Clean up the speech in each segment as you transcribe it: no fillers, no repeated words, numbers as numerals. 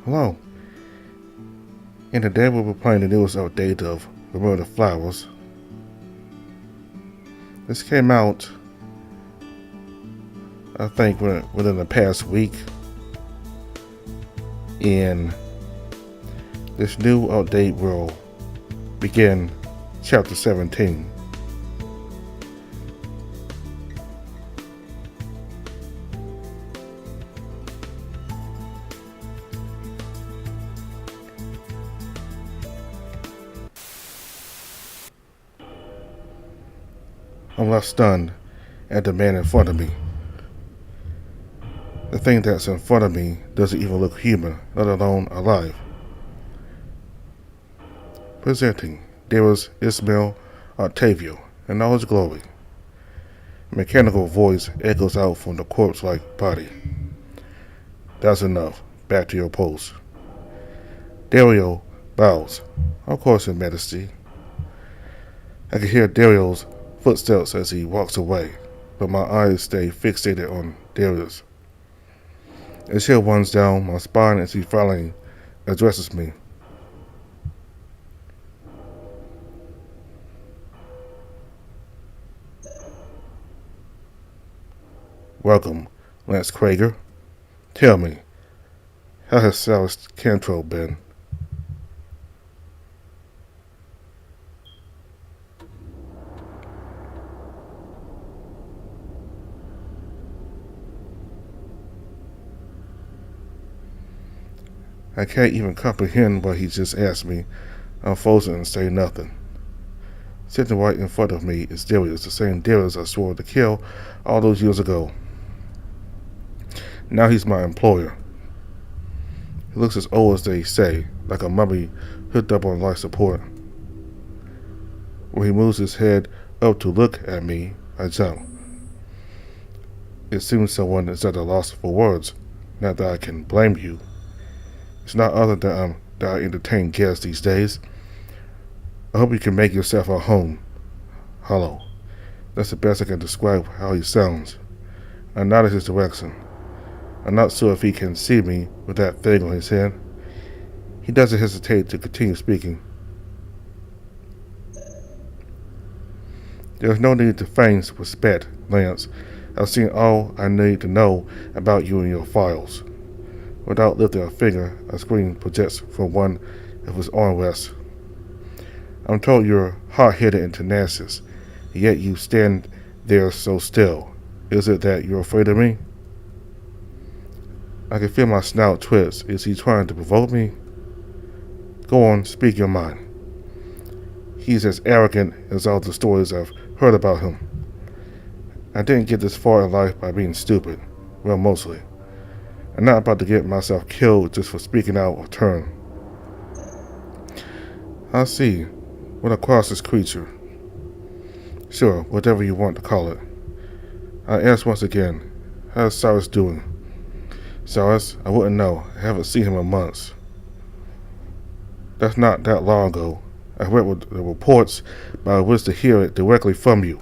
Hello. And today we'll be playing the newest update of Remember the Flowers. This came out, I think, within the past week. And this new update will begin chapter 17. I'm left stunned at the man in front of me. The thing that's in front of me doesn't even look human, let alone alive. Presenting Dariel Ismail Octavio in all his glory. A mechanical voice echoes out from the corpse-like body. That's enough. Back to your post. Dariel bows. Of course, Your Majesty. I can hear Dariel's footsteps as he walks away, but my eyes stay fixated on Darius. A chill runs down my spine as he finally addresses me. Welcome, Lance Krager. Tell me, how has Silas Cantrell been? I can't even comprehend what he just asked me. I'm frozen and say nothing. Sitting right in front of me is Darius, the same Darius I swore to kill all those years ago. Now he's my employer. He looks as old as they say, like a mummy hooked up on life support. When he moves his head up to look at me, I jump. It seems someone is at a loss for words. Not that I can blame you. It's not other than that I entertain guests these days. I hope you can make yourself at home. Hello. That's the best I can describe how he sounds. I nodded his direction. I'm not sure if he can see me with that thing on his head. He doesn't hesitate to continue speaking. There's no need to feign respect, Lance. I've seen all I need to know about you in your files. Without lifting a finger, a screen projects from one of his armrests. I'm told you're hard-headed and tenacious, yet you stand there so still. Is it that you're afraid of me? I can feel my snout twitch. Is he trying to provoke me? Go on, speak your mind. He's as arrogant as all the stories I've heard about him. I didn't get this far in life by being stupid. Well, mostly. I'm not about to get myself killed just for speaking out of turn. I see. What across this creature? Sure, whatever you want to call it. I ask once again, how's Cyrus doing? Cyrus? I wouldn't know. I haven't seen him in months. That's not that long ago. I read the reports, but I wish to hear it directly from you.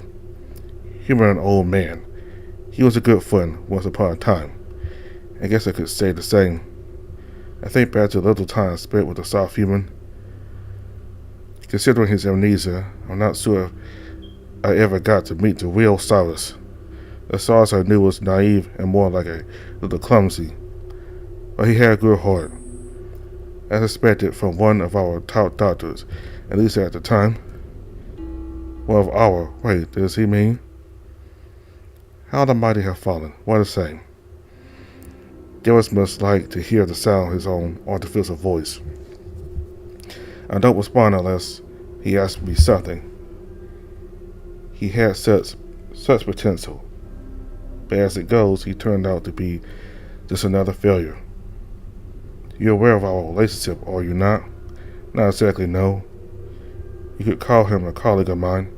You were an old man. He was a good friend once upon a time. I guess I could say the same. I think back to the little time spent with a soft human. Considering his amnesia, I'm not sure if I ever got to meet the real Cyrus. The Cyrus I knew was naive and more like a little clumsy. But he had a good heart. As expected from one of our top doctors, at least at the time. Wait, does he mean? How the mighty have fallen, what a shame. Darius must like to hear the sound of his own artificial voice. I don't respond unless he asks me something. He had such potential, but as it goes, he turned out to be just another failure. You're aware of our relationship, are you not? Not exactly, no. You could call him a colleague of mine.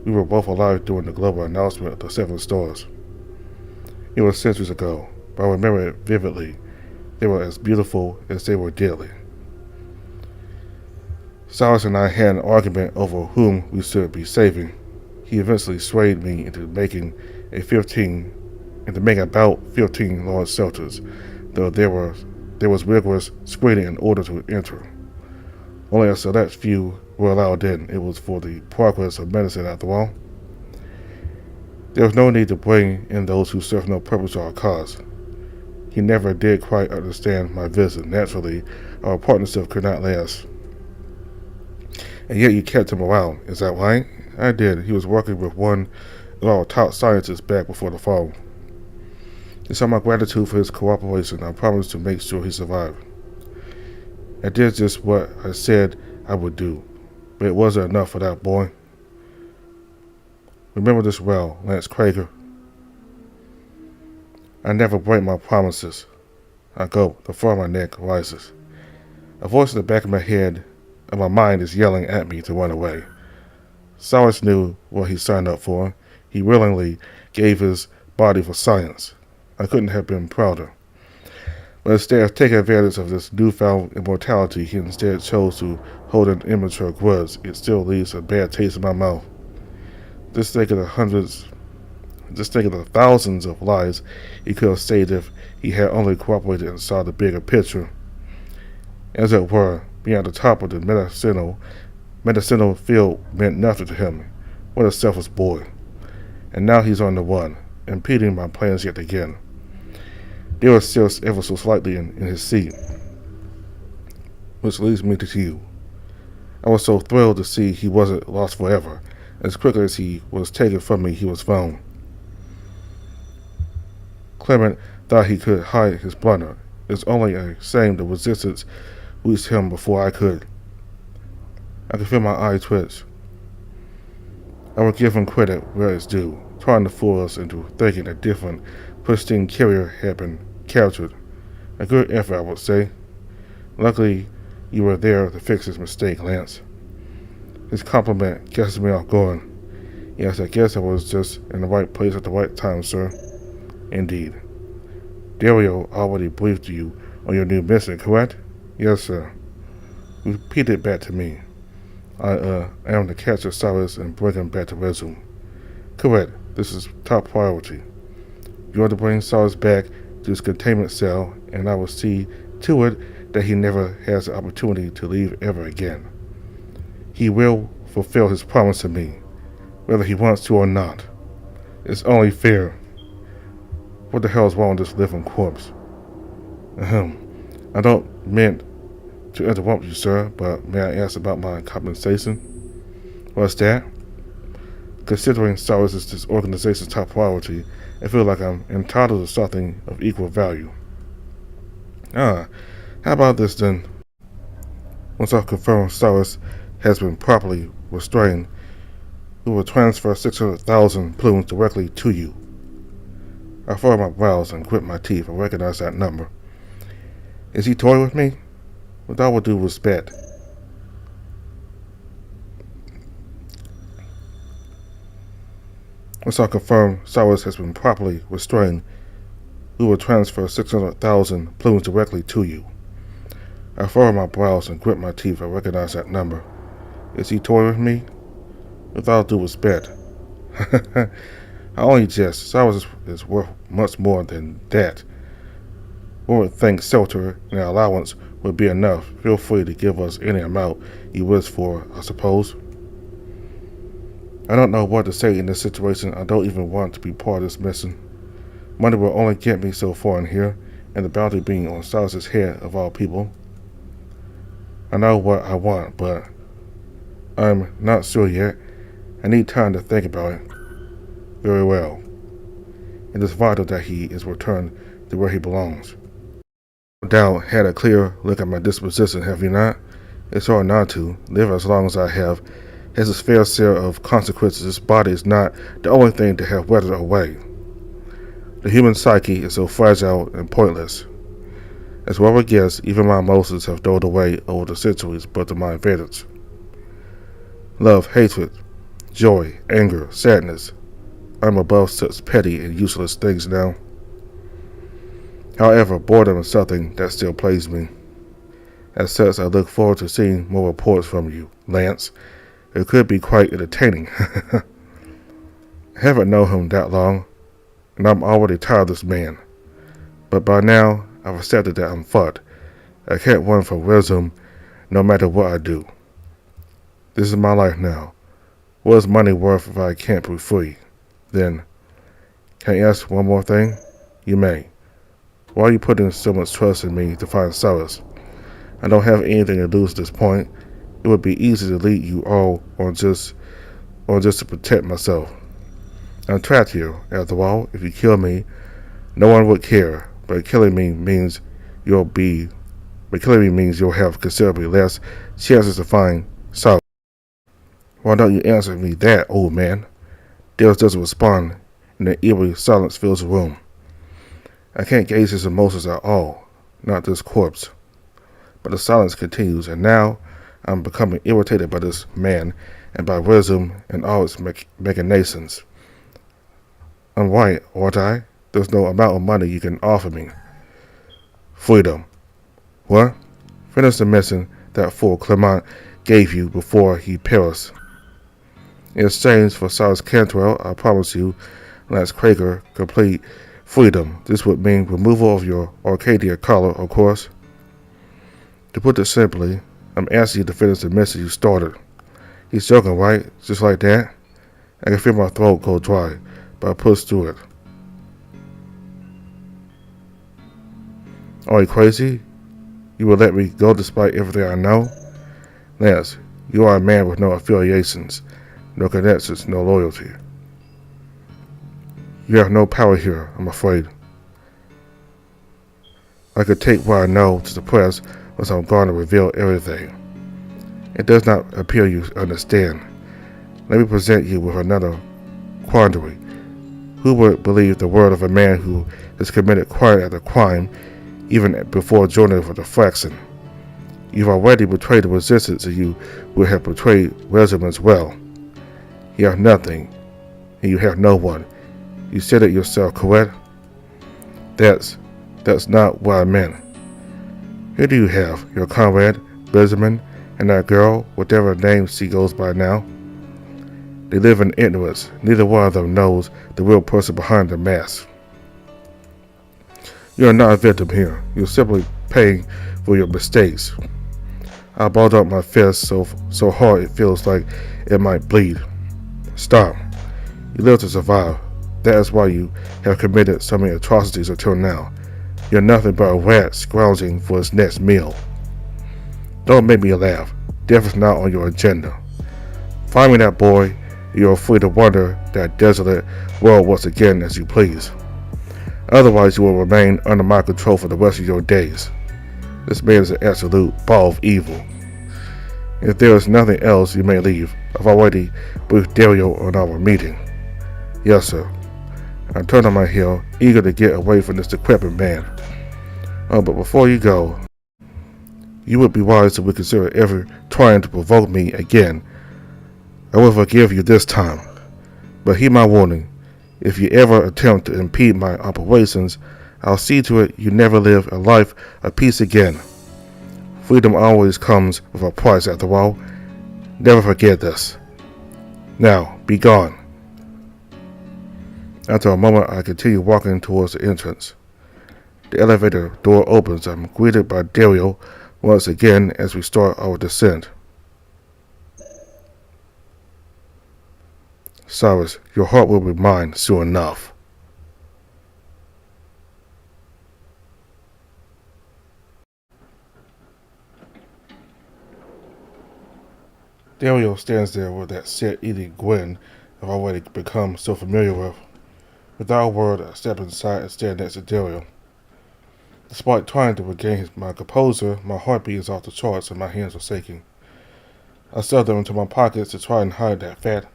We were both alive during the global announcement of the 7 stars. It was centuries ago, but I remember it vividly. They were as beautiful as they were deadly. Silas and I had an argument over whom we should be saving. He eventually swayed me into making about 15 large shelters, though there were there was rigorous screening in order to enter. Only a select few were allowed in. It was for the progress of medicine, after all. There was no need to bring in those who served no purpose or cause. He never did quite understand my visit. Naturally, our partnership could not last. And yet you kept him around, is that right? I did. He was working with one of our top scientists back before the fall. To show my gratitude for his cooperation, I promised to make sure he survived. I did just what I said I would do, but it wasn't enough for that boy. Remember this well, Lance Krager. I never break my promises. I go, the fur on my neck rises. A voice in the back of my head and my mind is yelling at me to run away. Cyrus knew what he signed up for. He willingly gave his body for science. I couldn't have been prouder. But instead of taking advantage of this newfound immortality, he instead chose to hold an immature grudge. It still leaves a bad taste in my mouth. Just think of the thousands of lies he could have saved if he had only cooperated and saw the bigger picture. As it were, being at the top of the medicinal field meant nothing to him. What a selfish boy. And now he's on the run, impeding my plans yet again. Dariel tilts ever so slightly in his seat, which leads me to you. I was so thrilled to see he wasn't lost forever. As quickly as he was taken from me, he was found. Clement thought he could hide his blunder. It's only a shame the resistance reached him before I could. I could feel my eye twitch. I would give him credit where it's due, trying to fool us into thinking a different, pristine carrier had been captured. A good effort, I would say. Luckily, you were there to fix his mistake, Lance. His compliment catches me off guard. Yes, I guess I was just in the right place at the right time, sir. Indeed. Dariel already briefed you on your new mission, correct? Yes, sir. Repeat it back to me. I am to capture Cyrus and bring him back to Resume. Correct. This is top priority. You are to bring Cyrus back to his containment cell, and I will see to it that he never has the opportunity to leave ever again. He will fulfill his promise to me, whether he wants to or not. It's only fair. What the hell is wrong with this living corpse? I don't mean to interrupt you, sir, but may I ask about my compensation? What's that? Considering Cyrus is this organization's top priority, I feel like I'm entitled to something of equal value. How about this then? Once I've confirmed Cyrus has been properly restrained, we will transfer 600,000 plumes directly to you. I furrow my brows and grit my teeth and recognize that number. Is he toying with me? With all due respect. Once I confirm Cyrus has been properly restrained, we will transfer 600,000 plumes directly to you. I furrow my brows and grit my teeth and recognize that number. Is he toying with me? With all due respect. I only jest. Cyrus is worth much more than that. One would think shelter and an allowance would be enough. Feel free to give us any amount you wish for, I suppose. I don't know what to say in this situation. I don't even want to be part of this mission. Money will only get me so far in here, and the bounty being on Cyrus's head of all people. I know what I want, but I'm not sure yet. I need time to think about it. Very well. It is vital that he is returned to where he belongs. No doubt had a clear look at my disposition, have you not? It's hard not to. Live as long as I have has its fair share of consequences. This body is not the only thing to have weathered away. The human psyche is so fragile and pointless. As well as guess, even my emotions have dulled away over the centuries, but to my advantage. Love, hatred, joy, anger, sadness. I'm above such petty and useless things now. However, boredom is something that still plagues me. As such, I look forward to seeing more reports from you, Lance. It could be quite entertaining. I haven't known him that long, and I'm already tired of this man. But by now, I've accepted that I'm fucked, I can't run from wisdom no matter what I do. This is my life now. What is money worth if I can't be free? Then, can I ask one more thing? You may. Why are you putting so much trust in me to find solace? I don't have anything to lose at this point. It would be easy to lead you all or just to protect myself. I'm trapped here. After all, if you kill me, no one would care. But killing me means you'll have considerably less chances to find solace. Why don't you answer me that, old man? Darius doesn't respond, and an eerie silence fills the room. I can't gauge his emotions at all, not this corpse. But the silence continues, and now I'm becoming irritated by this man and by wisdom and all its machinations. I'm right, aren't I? There's no amount of money you can offer me. Freedom. What? Finish the mission that fool Clement gave you before he perished. In exchange for Silas Cantwell, I promise you, Lance Krager, complete freedom. This would mean removal of your Arcadia collar, of course. To put it simply, I'm asking you to finish the mission you started. He's joking, right? Just like that? I can feel my throat go dry, but I push through it. Are you crazy? You will let me go despite everything I know? Lance, you are a man with no affiliations, no connections, no loyalty. You have no power here, I'm afraid. I could take what I know to the press once I'm going to reveal everything. It does not appear you understand. Let me present you with another quandary. Who would believe the word of a man who has committed crime after crime, even before joining the faction? You've already betrayed the resistance, and you will have betrayed wisdom as well. You have nothing, and you have no one. You said it yourself, correct? That's not what I meant. Who do you have? Your comrade, Benjamin, and that girl, whatever name she goes by now? They live in ignorance. Neither one of them knows the real person behind the mask. You are not a victim here. You're simply paying for your mistakes. I balled up my fist so hard it feels like it might bleed. Stop. You live to survive. That is why you have committed so many atrocities until now. You're nothing but a rat scrounging for his next meal. Don't make me laugh. Death is not on your agenda. Find me that boy, and you're free to wander that desolate world once again as you please. Otherwise, you will remain under my control for the rest of your days. This man is an absolute ball of evil. If there is nothing else, you may leave. I've already briefed Dariel on our meeting. Yes, sir. I turned on my heel, eager to get away from this decrepit man. Oh, but before you go, you would be wise to reconsider ever trying to provoke me again. I will forgive you this time, but heed my warning. If you ever attempt to impede my operations, I'll see to it you never live a life of peace again. Freedom always comes with a price after all. Never forget this. Now, be gone. After a moment, I continue walking towards the entrance. The elevator door opens. I'm greeted by Dariel once again as we start our descent. Cyrus, your heart will be mine soon enough. Dariel stands there with that set-eating grin I've already become so familiar with. Without a word, I step inside and stand next to Dariel. Despite trying to regain my composure, my heartbeat is off the charts and my hands are shaking. I stuff them into my pockets to try and hide that fat.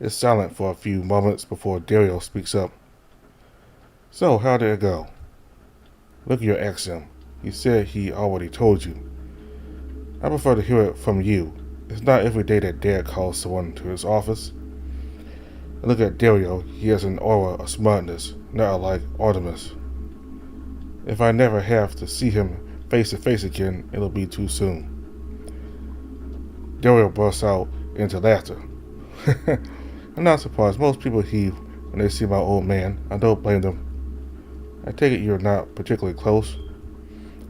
It's silent for a few moments before Dariel speaks up. So, how did it go? Look at your accent. You said he already told you. I prefer to hear it from you. It's not every day that Dad calls someone to his office. I look at Dariel. He has an aura of smartness, not like Artemis. If I never have to see him face to face again, it'll be too soon. Dariel bursts out into laughter. I'm not surprised. Most people heave when they see my old man. I don't blame them. I take it you're not particularly close.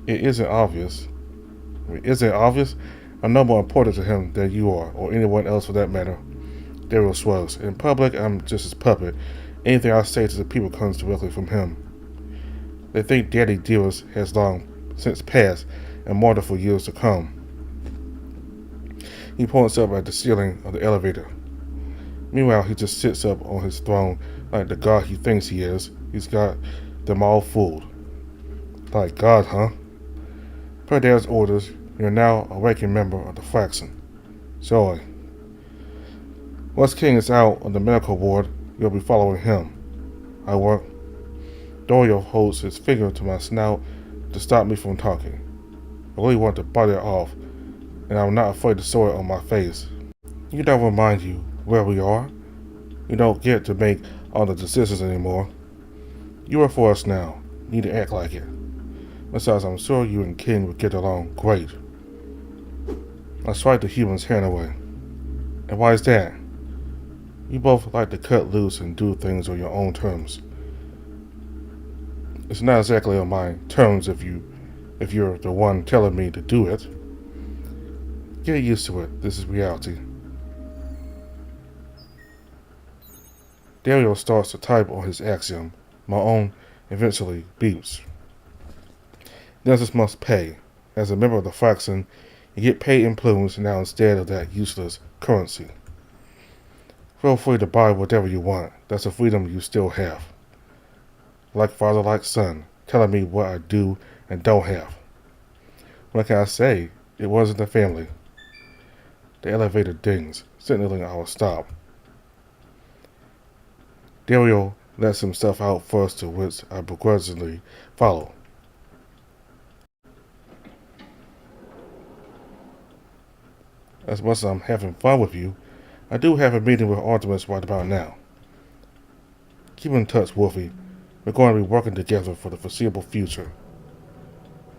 It isn't obvious. Is it obvious? I'm no more important to him than you are, or anyone else for that matter. Dariel shrugs. In public, I'm just his puppet. Anything I say to the people comes directly from him. They think Daddy Dearest has long since passed, and martyred for years to come. He points up at the ceiling of the elevator. Meanwhile, he just sits up on his throne like the god he thinks he is. He's got them all fooled. Like God, huh? Per Dad's orders, you're now a working member of the faction. Joy. Once King is out on the medical ward, you'll be following him. I work. Dariel holds his finger to my snout to stop me from talking. I really want to bite it off, and I'm not afraid to show it on my face. You don't remind you where we are. You don't get to make all the decisions anymore. You are for us now. You need to act like it. Besides, I'm sure you and King would get along great. I swipe the human's hand away. And why is that? You both like to cut loose and do things on your own terms. It's not exactly on my terms if you're the one telling me to do it. Get used to it. This is reality. Dariel starts to type on his axiom. My own eventually beeps. Justice must pay. As a member of the faction, you get paid in plumes now instead of that useless currency. Feel free to buy whatever you want. That's a freedom you still have. Like father, like son, telling me what I do and don't have. What can I say? It wasn't the family. The elevator dings, signaling our stop. Dariel lets himself out first, to which I begrudgingly follow. As much as I'm having fun with you, I do have a meeting with Artemis right about now. Keep in touch, Wolfie. We're going to be working together for the foreseeable future.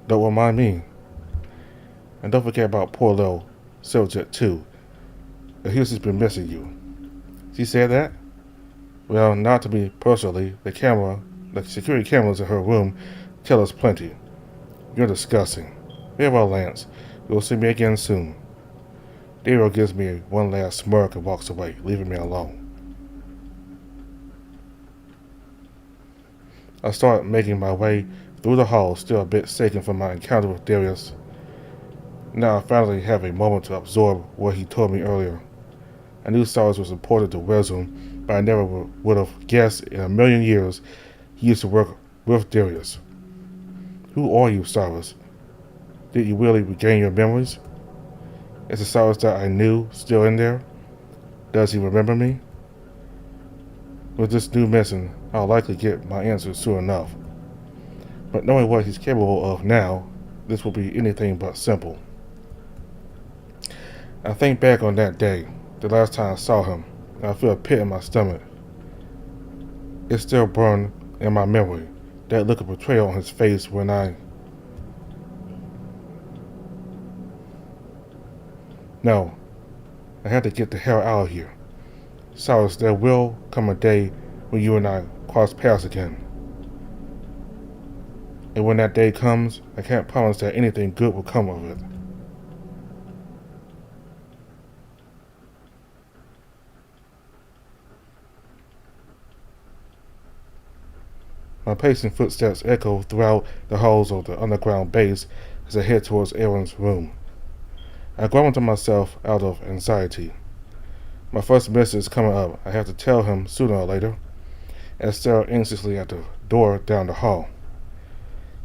Don't remind me. And don't forget about poor little Siljet too. Houston's been missing you. She said that? Well, not to me personally. The security cameras in her room tell us plenty. You're disgusting. Very well, Lance. You'll see me again soon. Dariel gives me one last smirk and walks away, leaving me alone. I start making my way through the hall, still a bit shaken from my encounter with Darius. Now I finally have a moment to absorb what he told me earlier. I knew Cyrus was important to Resume, but I never would have guessed in a million years he used to work with Darius. Who are you, Cyrus? Did you really regain your memories? Is the Cyrus that I knew still in there? Does he remember me? With this new mission, I'll likely get my answers soon enough. But knowing what he's capable of now, this will be anything but simple. I think back on that day, the last time I saw him, and I feel a pit in my stomach. It still burned in my memory, that look of betrayal on his face when No, I had to get the hell out of here. Cyrus, there will come a day when you and I cross paths again. And when that day comes, I can't promise that anything good will come of it. My pacing footsteps echo throughout the halls of the underground base as I head towards Aaron's room. I growl to myself out of anxiety. My first message is coming up. I have to tell him sooner or later. I stare anxiously at the door down the hall.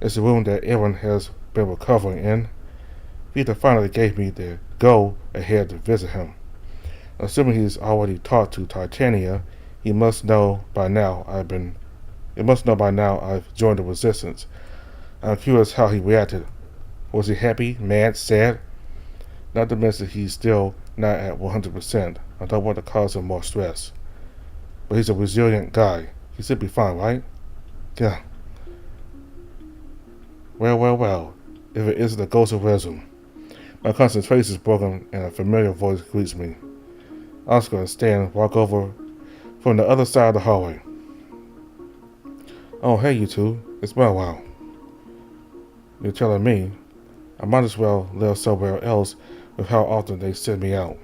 It's the room that Aaron has been recovering in. Peter finally gave me the go-ahead to visit him. Assuming he's already talked to Titania, he must know by now I've joined the resistance. I'm curious how he reacted. Was he happy, mad, sad? Not to mention he's still not at 100%. I don't want to cause him more stress. But he's a resilient guy. He should be fine, right? Yeah. Well. If it isn't the ghost of Resume. My concentration is broken and a familiar voice greets me. Oscar and Stan walk over from the other side of the hallway. Oh, hey, you two. It's been a while. You're telling me I might as well live somewhere else with how often they send me out.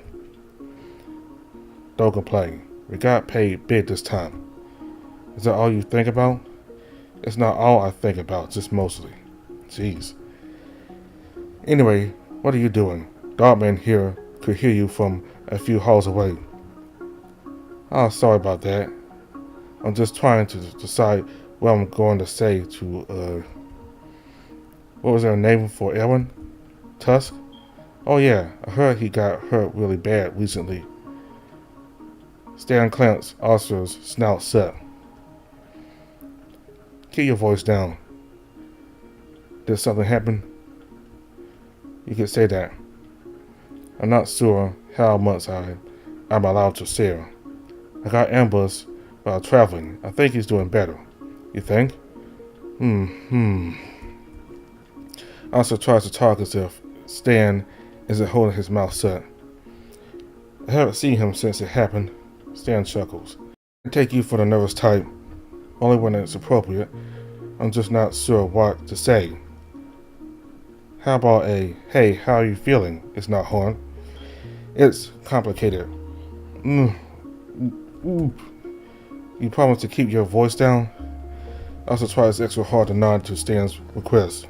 Don't complain. We got paid big this time. Is that all you think about? It's not all I think about, just mostly. Jeez. Anyway, what are you doing? Dogman here could hear you from a few halls away. Oh, sorry about that. I'm just trying to decide what I'm going to say to, what was their name for Aaron? Tusk? Oh yeah, I heard he got hurt really bad recently. Stan clamps Oscar's snout shut. Keep your voice down. Did something happen? You could say that. I'm not sure how much I'm allowed to share. I got ambushed while traveling. I think he's doing better. You think? Oscar tries to talk as if Stan isn't holding his mouth shut. I haven't seen him since it happened. Stan chuckles. I take you for the nervous type, only when it's appropriate. I'm just not sure what to say. How about a, hey, how are you feeling? It's not hard. It's complicated. You promise to keep your voice down? Also tries extra hard to nod to Stan's request.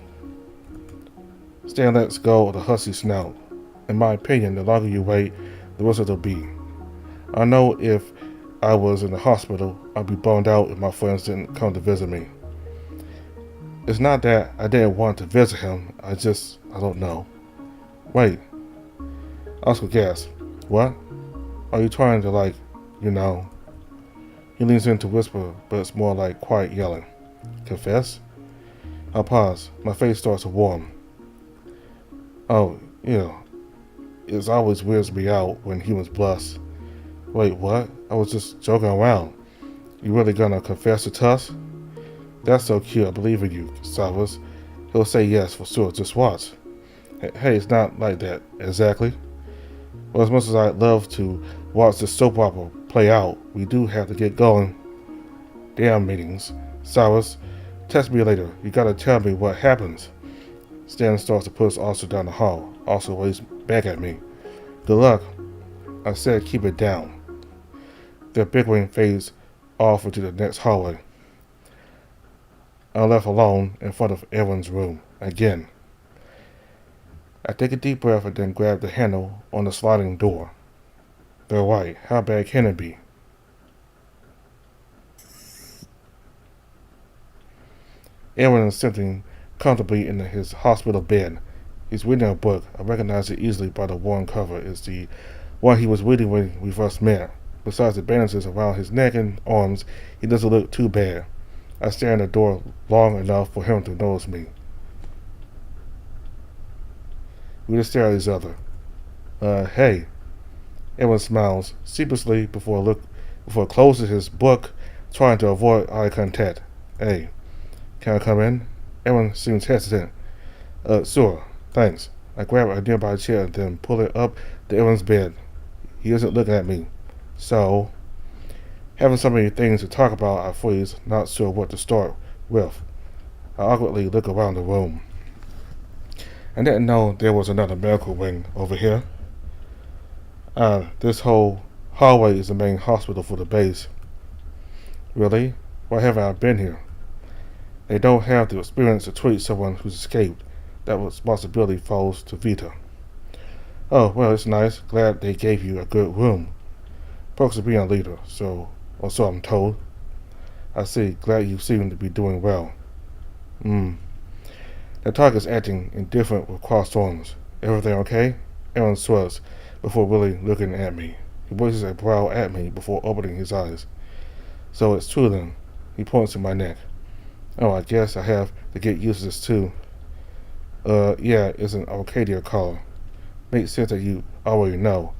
Stan lets go of the hussy snout. In my opinion, the longer you wait, the worse it'll be. I know if I was in the hospital, I'd be bummed out if my friends didn't come to visit me. It's not that I didn't want to visit him, I don't know. Wait. Oscar gasps. What? Are you trying to He leans in to whisper, but it's more like quiet yelling. Confess? I pause. My face starts to warm. Oh, yeah. It always weirds me out when humans blush. Wait, what? I was just joking around. You really gonna confess to Tusk? That's so cute. I believe in you, Savas. He'll say yes for sure. Just watch. Hey, it's not like that. Exactly. Well, as much as I'd love to watch the soap opera play out, we do have to get going. Damn meetings. Savas, text me later. You gotta tell me what happens. Stan starts to push Oscar down the hall. Oscar waves back at me. Good luck. I said keep it down. Their bickering fades off into the next hallway. I'm left alone in front of Aaron's room again. I take a deep breath and then grab the handle on the sliding door. They're right. How bad can it be? Aaron is sitting comfortably in his hospital bed. He's reading a book. I recognize it easily by the worn cover. It's the one he was reading when we first met. Besides the bandages around his neck and arms, he doesn't look too bad. I stare at the door long enough for him to notice me. We just stare at each other. Hey. Aaron smiles sheepishly before closing his book, trying to avoid eye contact. Hey, can I come in? Aaron seems hesitant. Sure, thanks. I grab a nearby chair and then pull it up to Aaron's bed. He isn't looking at me. So, having so many things to talk about, I freeze, not sure what to start with. I awkwardly look around the room. I didn't know there was another medical wing over here. This whole hallway is the main hospital for the base. Really? Why haven't I been here? They don't have the experience to treat someone who's escaped. That responsibility falls to Vita. Oh, well, it's nice. Glad they gave you a good room. Perks of being a leader, so I'm told. I see. Glad you seem to be doing well. The talk is acting indifferent with crossed arms. Everything okay? Aaron shrugs before really looking at me. He raises a brow at me before opening his eyes. So it's true then. He points to my neck. Oh, I guess I have to get used to this too. Yeah, it's an Arcadia collar. Makes sense that you already know.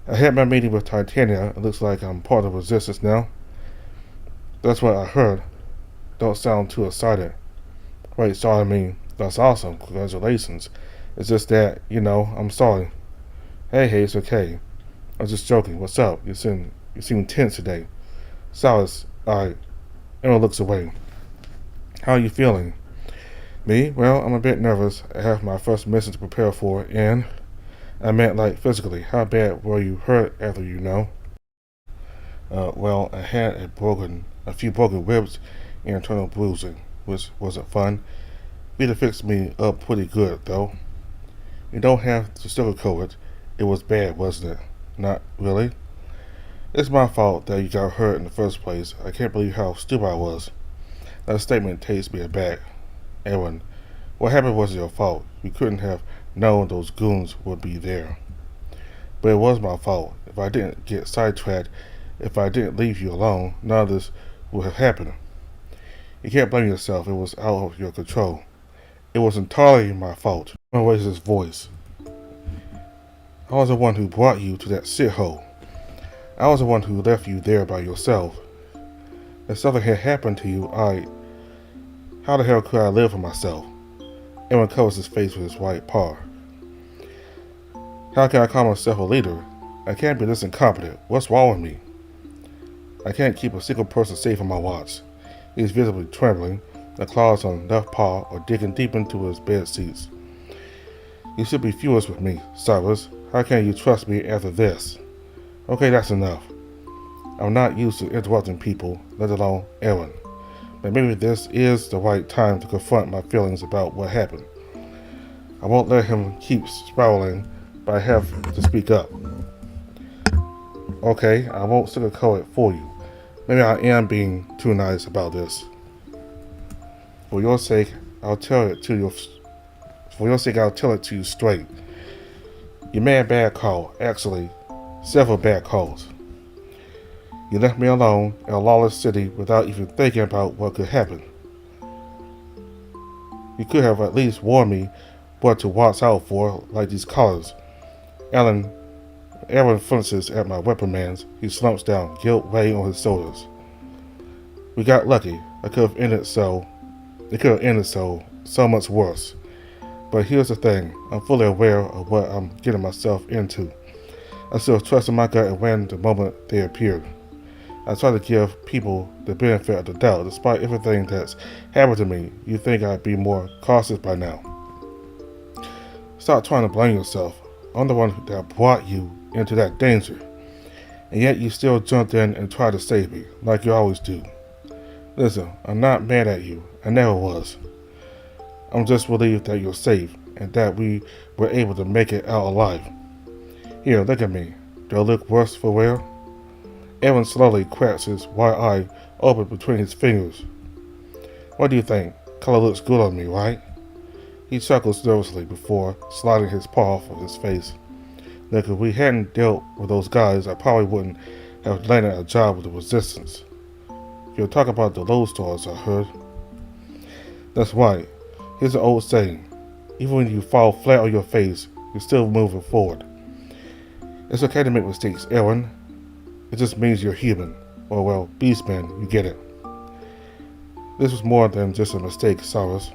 I had my meeting with Titania. It looks like I'm part of Resistance now. That's what I heard. Don't sound too excited. Wait, sorry, I mean, that's awesome. Congratulations. It's just that, I'm sorry. Hey, it's okay. I was just joking. What's up? You seem tense today. Silas, Aaron looks away. How are you feeling? Me? Well, I'm a bit nervous. I have my first mission to prepare for, and I meant like physically. How bad were you hurt after well, I had a few broken ribs and internal bruising, which wasn't fun. Peter fixed me up pretty good, though. You don't have to sugarcoat it. It was bad, wasn't it? Not really. It's my fault that you got hurt in the first place. I can't believe how stupid I was. That statement takes me aback. Aaron, what happened wasn't your fault. You couldn't have known those goons would be there. But it was my fault. If I didn't get sidetracked, if I didn't leave you alone, none of this would have happened. You can't blame yourself. It was out of your control. It was entirely my fault. Aaron raised his voice. I was the one who brought you to that shithole. I was the one who left you there by yourself. If something had happened to you, how the hell could I live for myself? Aaron covers his face with his white paw. How can I call myself a leader? I can't be this incompetent. What's wrong with me? I can't keep a single person safe on my watch. He's visibly trembling, the claws on left paw are digging deep into his bed sheets. You should be furious with me, Cyrus. How can you trust me after this? Okay, that's enough. I'm not used to interrupting people, let alone Aaron. But maybe this is the right time to confront my feelings about what happened. I won't let him keep spiraling, but I have to speak up. Okay, I won't sugarcoat it for you. Maybe I am being too nice about this. For your sake, I'll tell it to you straight. You made a bad call, actually, several bad calls. You left me alone in a lawless city without even thinking about what could happen. You could have at least warned me what to watch out for, like these collars. Aaron flinches at my reprimands. He slumps down, guilt weighing on his shoulders. We got lucky. It could have ended so much worse. But here's the thing. I'm fully aware of what I'm getting myself into. I still trusted my gut and ran the moment they appeared. I try to give people the benefit of the doubt. Despite everything that's happened to me, you think I'd be more cautious by now. Stop trying to blame yourself. I'm the one that brought you into that danger. And yet you still jumped in and tried to save me, like you always do. Listen, I'm not mad at you. I never was. I'm just relieved that you're safe and that we were able to make it out alive. Here, look at me. Do I look worse for wear? Aaron slowly cracks his white eye open between his fingers. What do you think? Color looks good on me, right? He chuckles nervously before sliding his paw off of his face. Look, if we hadn't dealt with those guys, I probably wouldn't have landed a job with the Resistance. You're talking about the lodestars, I heard. That's right. Here's an old saying. Even when you fall flat on your face, you're still moving forward. It's okay to make mistakes, Aaron. It just means you're human. Or, well, beastman, you get it. This was more than just a mistake, Cyrus.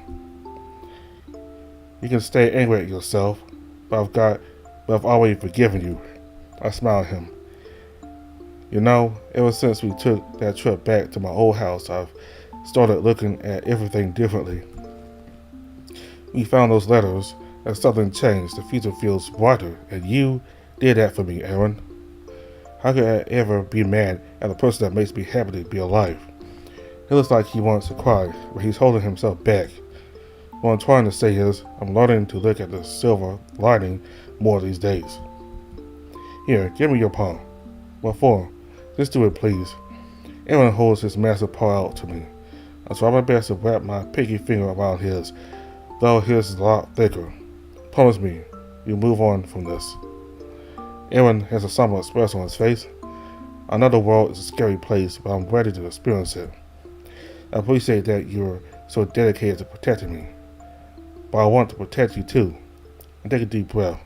You can stay angry at yourself, but I've already forgiven you. I smiled at him. You know, ever since we took that trip back to my old house, I've started looking at everything differently. We found those letters, and something changed. The future feels brighter, and you did that for me, Aaron. How could I ever be mad at the person that makes me happy to be alive? He looks like he wants to cry, but he's holding himself back. What I'm trying to say is, I'm learning to look at the silver lining more these days. Here, give me your palm. What for? Just do it, please. Aaron holds his massive paw out to me. I try my best to wrap my pinky finger around his, though his is a lot thicker. Promise me, you'll move on from this. Aaron has a somber expression on his face. Another world is a scary place, but I'm ready to experience it. I appreciate that you're so dedicated to protecting me. But I want to protect you too. And take a deep breath.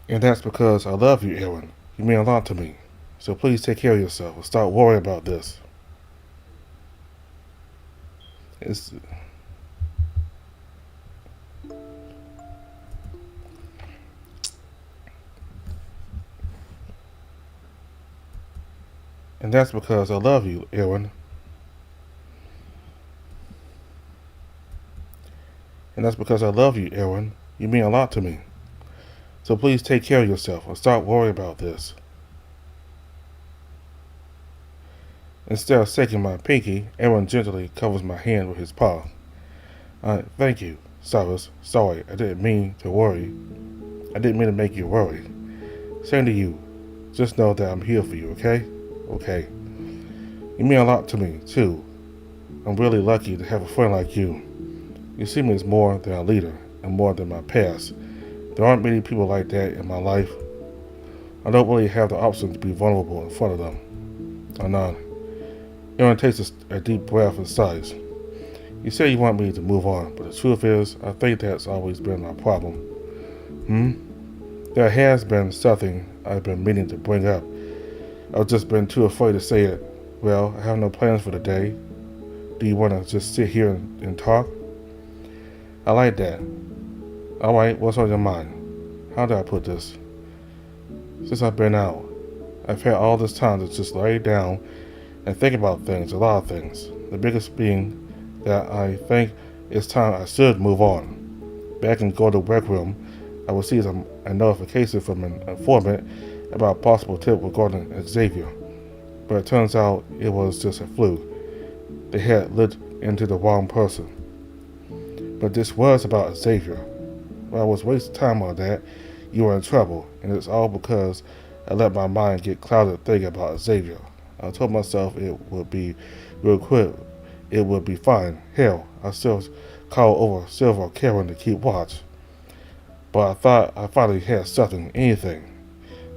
And that's because I love you, Aaron. You mean a lot to me. So please take care of yourself and stop worrying about this. And that's because I love you, Aaron. And that's because I love you, Aaron. You mean a lot to me. So please take care of yourself and stop worrying about this. Instead of shaking my pinky, Aaron gently covers my hand with his paw. Thank you, Cyrus. Sorry, I didn't mean to worry. I didn't mean to make you worry. Same to you. Just know that I'm here for you, okay? Okay. You mean a lot to me, too. I'm really lucky to have a friend like you. You see me as more than a leader and more than my past. There aren't many people like that in my life. I don't really have the option to be vulnerable in front of them. I know. Aaron takes a deep breath and sighs. You say you want me to move on, but the truth is, I think that's always been my problem. There has been something I've been meaning to bring up. I've just been too afraid to say it. Well, I have no plans for the day. Do you want to just sit here and talk? I like that. Alright, what's on your mind? How do I put this? Since I've been out, I've had all this time to just lay down and think about things, a lot of things. The biggest being that I think it's time I should move on. Back and go to the rec room, I received a notification from an informant about a possible tip regarding Xavier. But it turns out it was just a fluke. They had looked into the wrong person. But this was about Xavier. When I was wasting time on that, you were in trouble, and it's all because I let my mind get clouded thinking about Xavier. I told myself it would be real quick. It would be fine. Hell, I still called over Silver or Karen to keep watch. But I thought I finally had something, anything.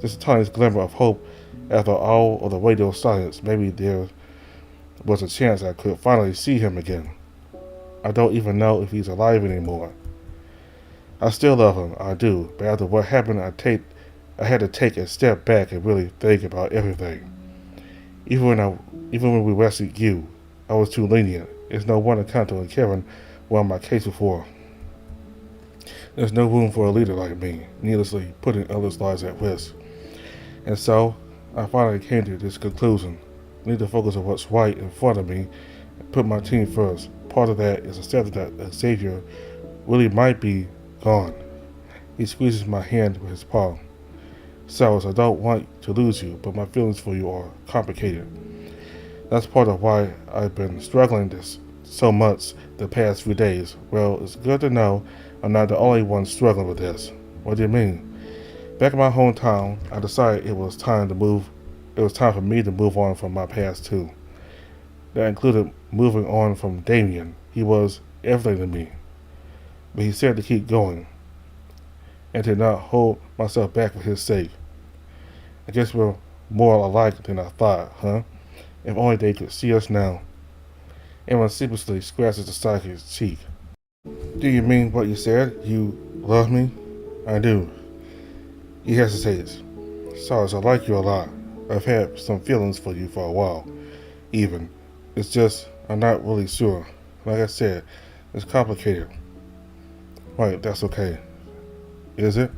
Just a tiny glimmer of hope after all of the radio silence. Maybe there was a chance I could finally see him again. I don't even know if he's alive anymore. I still love him, I do, but after what happened, I had to take a step back and really think about everything. Even when we rescued you, I was too lenient. It's no wonder Kanto and Karen were on my case before. There's no room for a leader like me, needlessly putting others' lives at risk. And so, I finally came to this conclusion. I need to focus on what's right in front of me and put my team first. Part of that is accepting that Xavier really might be gone. He squeezes my hand with his palm. Cyrus, I don't want to lose you, but my feelings for you are complicated. That's part of why I've been struggling this so much the past few days. Well, it's good to know I'm not the only one struggling with this. What do you mean? Back in my hometown, I decided it was time for me to move on from my past too. That included moving on from Damien. He was everything to me. But he said to keep going and to not hold myself back for his sake. I guess we're more alike than I thought, huh? If only they could see us now. Aaron sheepishly scratches the side of his cheek. Do you mean what you said? You love me? I do. He hesitates. Cyrus, I like you a lot. I've had some feelings for you for a while, even. It's just, I'm not really sure. Like I said, it's complicated. Right, that's okay. Is it?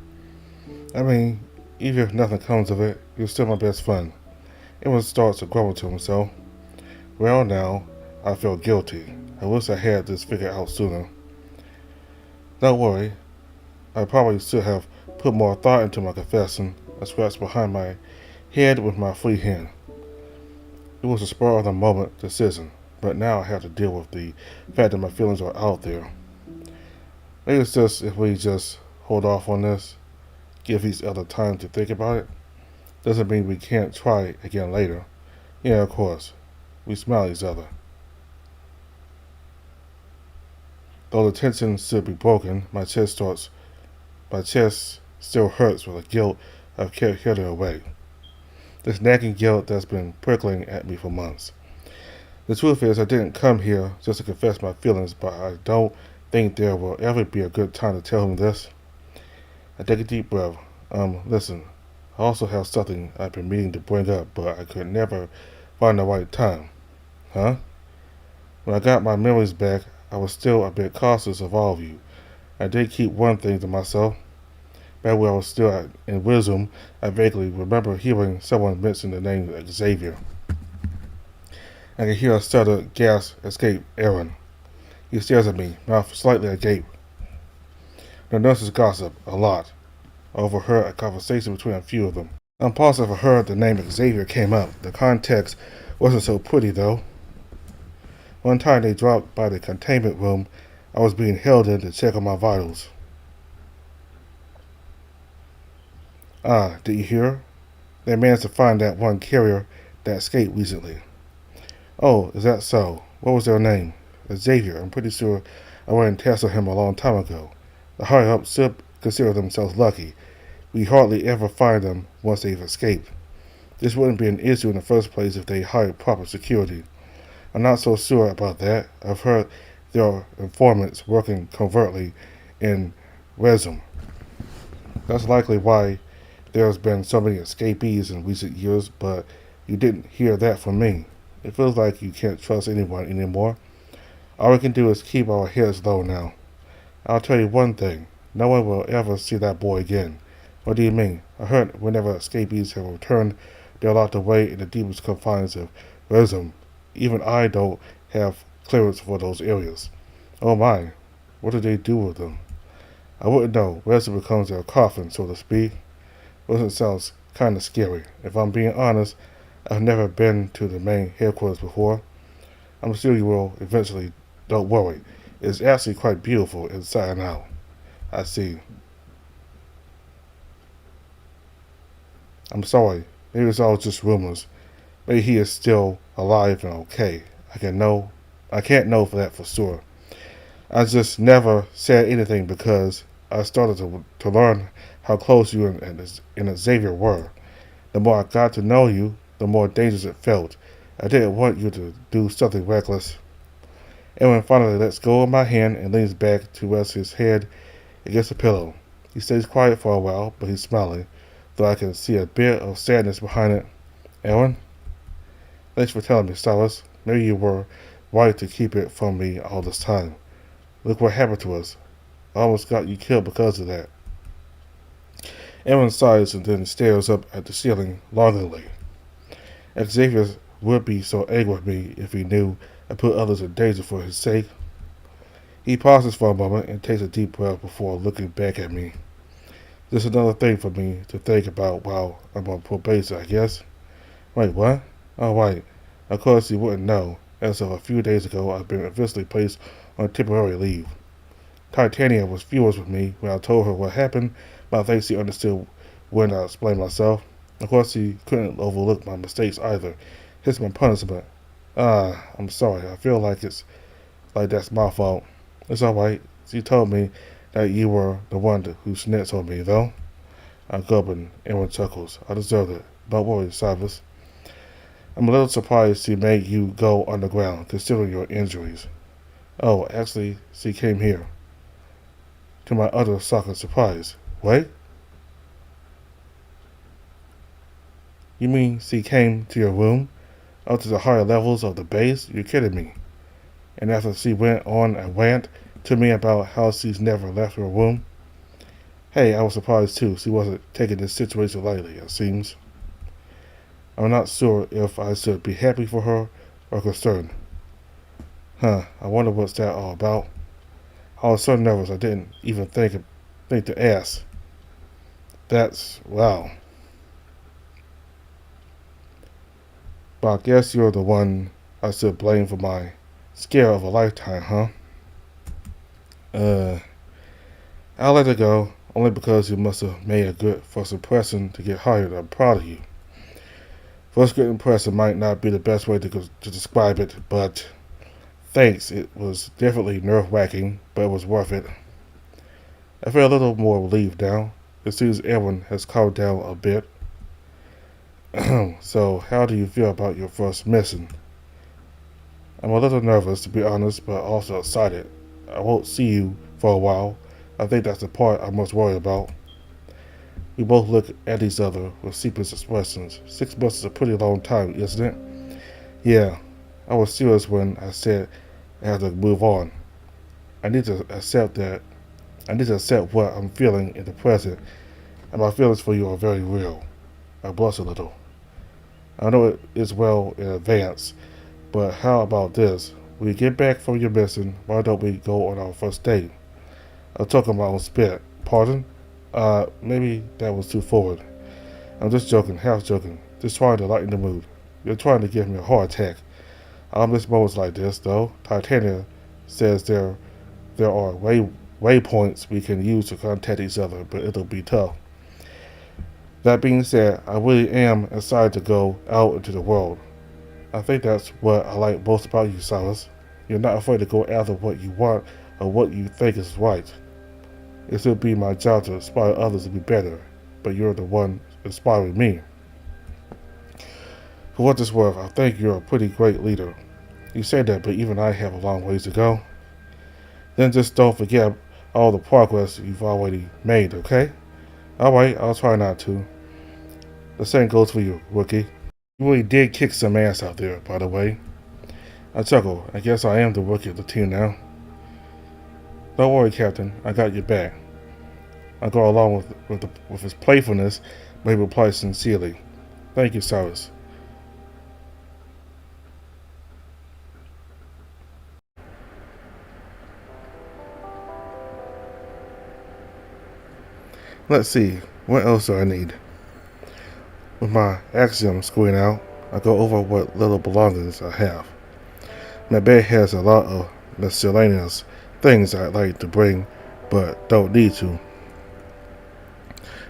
I mean, even if nothing comes of it, you're still my best friend. Aaron starts to grumble to himself. Well, now, I feel guilty. I wish I had this figured out sooner. Don't worry. I probably should have put more thought into my confession. I scratched behind my head with my free hand. It was a spur of the moment decision, but now I have to deal with the fact that my feelings are out there. Maybe it's just if we just hold off on this, give each other time to think about it. Doesn't mean we can't try again later. Yeah, of course. We smile at each other. Though the tension should be broken, my chest still hurts with the guilt I've kept hidden away. This nagging guilt that's been prickling at me for months. The truth is, I didn't come here just to confess my feelings, but I don't think there will ever be a good time to tell him this. I take a deep breath. Listen, I also have something I've been meaning to bring up, but I could never find the right time. Huh? When I got my memories back, I was still a bit cautious of all of you. I did keep one thing to myself. Back when I was still in wisdom, I vaguely remember hearing someone mention the name Xavier. I could hear a stuttered gasp escape Aaron. He stares at me, mouth slightly agape. The nurses gossip a lot. I overheard a conversation between a few of them. I'm positive I heard the name Xavier came up. The context wasn't so pretty, though. One time they dropped by the containment room. I was being held in to check on my vitals. Ah, did you hear? They managed to find that one carrier that escaped recently. Oh, is that so? What was their name? Xavier. I'm pretty sure I went and tested him a long time ago. The higher-ups still consider themselves lucky. We hardly ever find them once they've escaped. This wouldn't be an issue in the first place if they hired proper security. I'm not so sure about that. I've heard there are informants working covertly in Resum. That's likely why there's been so many escapees in recent years, but you didn't hear that from me. It feels like you can't trust anyone anymore. All we can do is keep our heads low now. I'll tell you one thing. No one will ever see that boy again. What do you mean? I heard whenever escapees have returned, they're locked away in the deepest confines of Resum. Even I don't have clearance for those areas. Oh my, what do they do with them? I wouldn't know. Resum becomes their coffin, so to speak. Resum sounds kind of scary. If I'm being honest, I've never been to the main headquarters before. I'm sure you will eventually. Don't worry. It's actually quite beautiful inside and out. I see. I'm sorry. Maybe it's all just rumors. Maybe he is still alive and okay. I can't know for that for sure. I just never said anything because I started to learn how close you and Xavier were. The more I got to know you, the more dangerous it felt. I didn't want you to do something reckless. Edwin finally lets go of my hand and leans back to rest his head against the pillow. He stays quiet for a while, but he's smiling, though I can see a bit of sadness behind it. Edwin? Thanks for telling me, Silas. Maybe you were right to keep it from me all this time. Look what happened to us. I almost got you killed because of that. Edwin sighs and then stares up at the ceiling longingly. Xavier would be so angry with me if he knew I put others in danger for his sake. He pauses for a moment and takes a deep breath before looking back at me. Just another thing for me to think about while I'm on probation, I guess. Wait, what? Oh, right. Of course you wouldn't know. As of a few days ago, I've been officially placed on temporary leave. Titania was furious with me when I told her what happened, but I think she understood when I explained myself. Of course, she couldn't overlook my mistakes either. Here's my punishment. I'm sorry. I feel like that's my fault. It's alright. She told me that you were the one who snitched on me, though. I gulp and Aaron chuckles. I deserved it. Don't worry, Cyrus. I'm a little surprised she made you go underground, considering your injuries. Oh, actually, she came here. To my utter shock and surprise. Wait? You mean she came to your room? Up to the higher levels of the base? You're kidding me. And after she went on a rant to me about how she's never left her room? Hey, I was surprised too. She wasn't taking this situation lightly, it seems. I'm not sure if I should be happy for her or concerned. I wonder what's that all about. I was so nervous I didn't even think to ask. Wow. But I guess you're the one I should blame for my scare of a lifetime, huh? I'll let it go, only because you must have made a good first impression to get hired. I'm proud of you. First good impression might not be the best way to describe it, but thanks. It was definitely nerve-wracking, but it was worth it. I feel a little more relieved now. It seems Aaron has calmed down a bit. So, how do you feel about your first mission? I'm a little nervous, to be honest, but also excited. I won't see you for a while. I think that's the part I'm most worried about. We both look at each other with secret expressions. 6 months is a pretty long time, isn't it? Yeah, I was serious when I said I had to move on. I need to accept what I'm feeling in the present, and my feelings for you are very real. I blush a little. I know it is well in advance, but how about this? When you get back from your mission, why don't we go on our first date? I'm talking about spit. Pardon? Maybe that was too forward. I'm just joking, half joking. Just trying to lighten the mood. You're trying to give me a heart attack. I'll miss moments like this, though. Titania says there are waypoints we can use to contact each other, but it'll be tough. That being said, I really am excited to go out into the world. I think that's what I like most about you, Silas. You're not afraid to go after what you want or what you think is right. It should be my job to inspire others to be better, but you're the one inspiring me. For what it's worth, I think you're a pretty great leader. You say that, but even I have a long ways to go. Then just don't forget all the progress you've already made, okay? Alright, I'll try not to. The same goes for you, rookie. You really did kick some ass out there, by the way. I chuckle. I guess I am the rookie of the team now. Don't worry, Captain. I got your back. I go along with his playfulness, but he replies sincerely. Thank you, Cyrus. Let's see. What else do I need? With my axiom screwing out, I go over what little belongings I have. My bed has a lot of miscellaneous things I'd like to bring, but don't need to.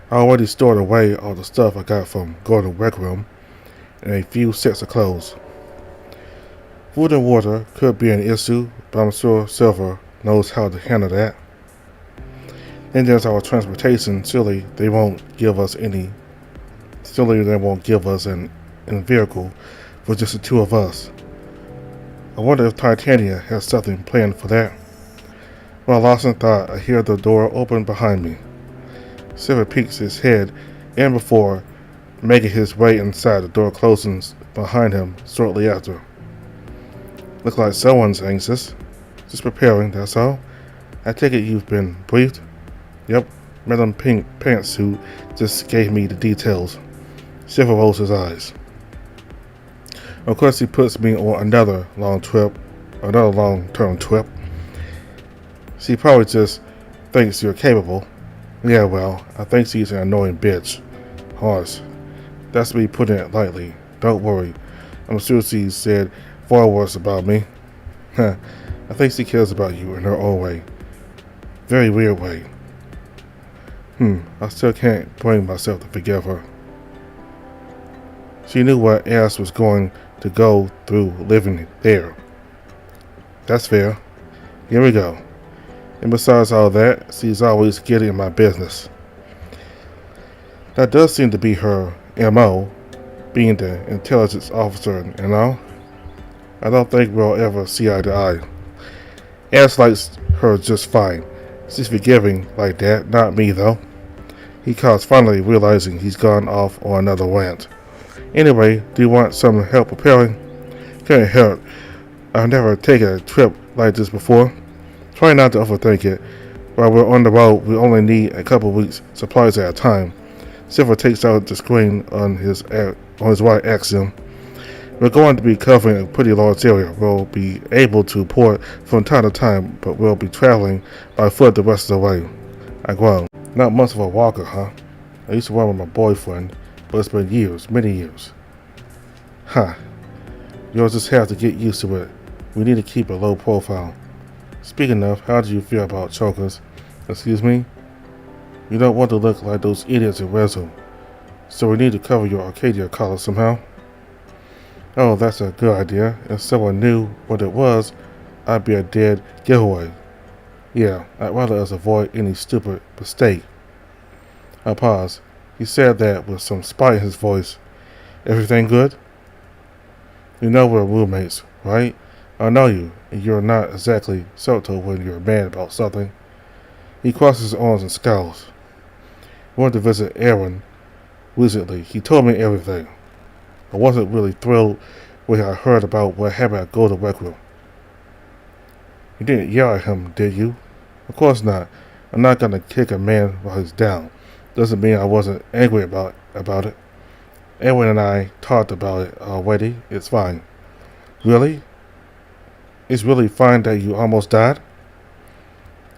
I already stored away all the stuff I got from going to rec room and a few sets of clothes. Food and water could be an issue, but I'm sure Silver knows how to handle that. Then there's our transportation. Surely they won't give us an vehicle for just the two of us. I wonder if Titania has something planned for that. While Lawson thought, I hear the door open behind me. Silver peeks his head in before making his way inside. The door closes behind him shortly after. Looks like someone's anxious. Just preparing, that's all. I take it you've been briefed? Yep, Madam Pink Pantsuit just gave me the details. Silver rolls his eyes. Of course, he puts me on another long-term trip. She probably just thinks you're capable. Yeah, well, I think she's an annoying bitch. Harsh. That's me putting it lightly. Don't worry. I'm sure she said far worse about me. I think she cares about you in her own way. Very weird way. I still can't bring myself to forgive her. She knew what ass was going to go through living there. That's fair. Here we go. And besides all that, she's always getting in my business. That does seem to be her M.O., being the intelligence officer and all. I don't think we'll ever see eye to eye. Ass likes her just fine. She's forgiving like that, not me though. He calls, finally realizing he's gone off on another rant. Anyway, do you want some help preparing? Can't hurt. I've never taken a trip like this before. Try not to overthink it. While we're on the road, we only need a couple weeks' supplies at a time. Silver takes out the screen on his right axiom. We're going to be covering a pretty large area. We'll be able to port from time to time, but we'll be traveling by foot the rest of the way. I groan. Not much of a walker, huh? I used to run with my boyfriend, but it's been years, many years. You'll just have to get used to it. We need to keep a low profile. Speaking of, how do you feel about chokers? Excuse me? You don't want to look like those idiots in Rezo, so we need to cover your Arcadia collar somehow. Oh, that's a good idea. If someone knew what it was, I'd be a dead giveaway. Yeah, I'd rather us avoid any stupid mistake. I pause. He said that with some spite in his voice. Everything good? You know we're roommates, right? I know you, and you're not exactly subtle when you're mad about something. He crosses his arms and scowls. I went to visit Aaron recently. He told me everything. I wasn't really thrilled when I heard about what happened at Golden Rec Room. You didn't yell at him, did you? Of course not. I'm not gonna kick a man while he's down. Doesn't mean I wasn't angry about it. Aaron and I talked about it already. It's fine. Really? It's really fine that you almost died?